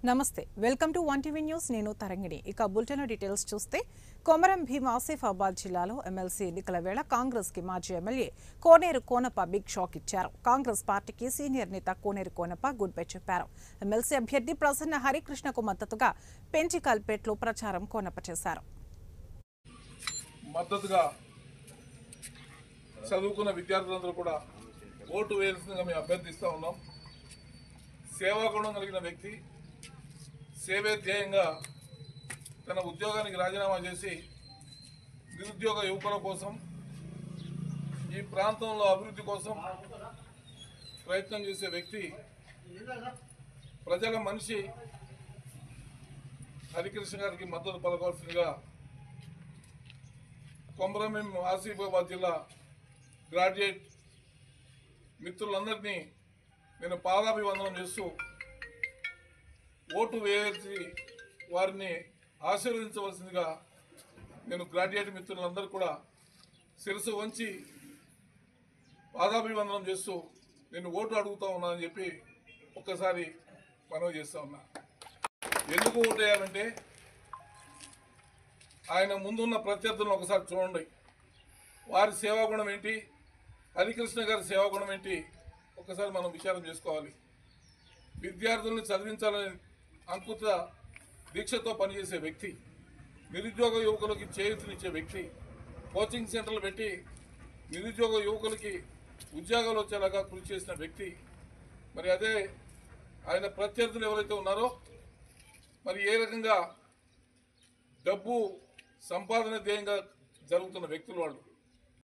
నమస్తే welcome to one TV news నేను తరంగిణి ఇక బులెటిన్ డీటెయిల్స్ చూస్తే కొమరం భీం ఆసిఫాబాద్ జిల్లాలో ఎమ్మెల్సీ ఎన్నికల వేళ కాంగ్రెస్ కి మాజీ ఎమ్మెల్యే కోనేరు కోనప్ప బిగ్ షాక్ ఇచ్చారు. కాంగ్రెస్ పార్టీకి సీనియర్ నేత కోనేరు కోనప్ప గుడ్ బై చెప్పారు. ఎమ్మెల్సీ అభ్యర్థి ప్రసన్న హరికృష్ణకు మద్దతుగా పెంచికల్పేటలో ప్రచారం కోనప్ప చేశారు. మద్దతుగా చదువుకున్న విద్యార్థులందరూ కూడా ఓటు వేయాల్సిందిగా మేము అభ్యర్థిస్తూ ఉన్నాం. సేవాగుణం కలిగిన వ్యక్తి సేవే ధ్యేయంగా తన ఉద్యోగానికి రాజీనామా చేసి నిరుద్యోగ యువకుల కోసం ఈ ప్రాంతంలో అభివృద్ధి కోసం ప్రయత్నం చేసే వ్యక్తి, ప్రజల మనిషి హరికృష్ణ గారికి మద్దతు పలకాల్సిందిగా కొమరం భీం ఆసిఫాబాద్ జిల్లా గ్రాడ్యుయేట్ మిత్రులందరినీ నేను పాదాభివందనం చేస్తూ ఓటు వేసి వారిని ఆశీర్వదించవలసిందిగా నేను గ్రాడ్యుయేట్ మిత్రులందరూ కూడా శిరస్సు వంచి పాదాభివందనం చేస్తూ నేను ఓటు అడుగుతా ఉన్నానని చెప్పి ఒక్కసారి మనవి చేస్తూ ఉన్నా. ఎందుకు ఓటు వేయాలంటే ఆయన ముందున్న ప్రత్యర్థులను ఒకసారి చూడండి. వారి సేవాగుణం ఏంటి, హరికృష్ణ గారి సేవాగుణం ఏంటి ఒక్కసారి మనం విచారం చేసుకోవాలి. విద్యార్థుల్ని చదివించాలని అంకుత దీక్షతో పనిచేసే వ్యక్తి, నిరుద్యోగ యువకులకి చేయూతనిచ్చే వ్యక్తి, కోచింగ్ సెంటర్లు పెట్టి నిరుద్యోగ యువకులకి ఉద్యోగాలు వచ్చేలాగా కృషి చేసిన వ్యక్తి. మరి అదే ఆయన ప్రత్యర్థులు ఎవరైతే ఉన్నారో మరి ఏ రకంగా డబ్బు సంపాదన ధ్యేయంగా జరుగుతున్న వ్యక్తులు వాళ్ళు.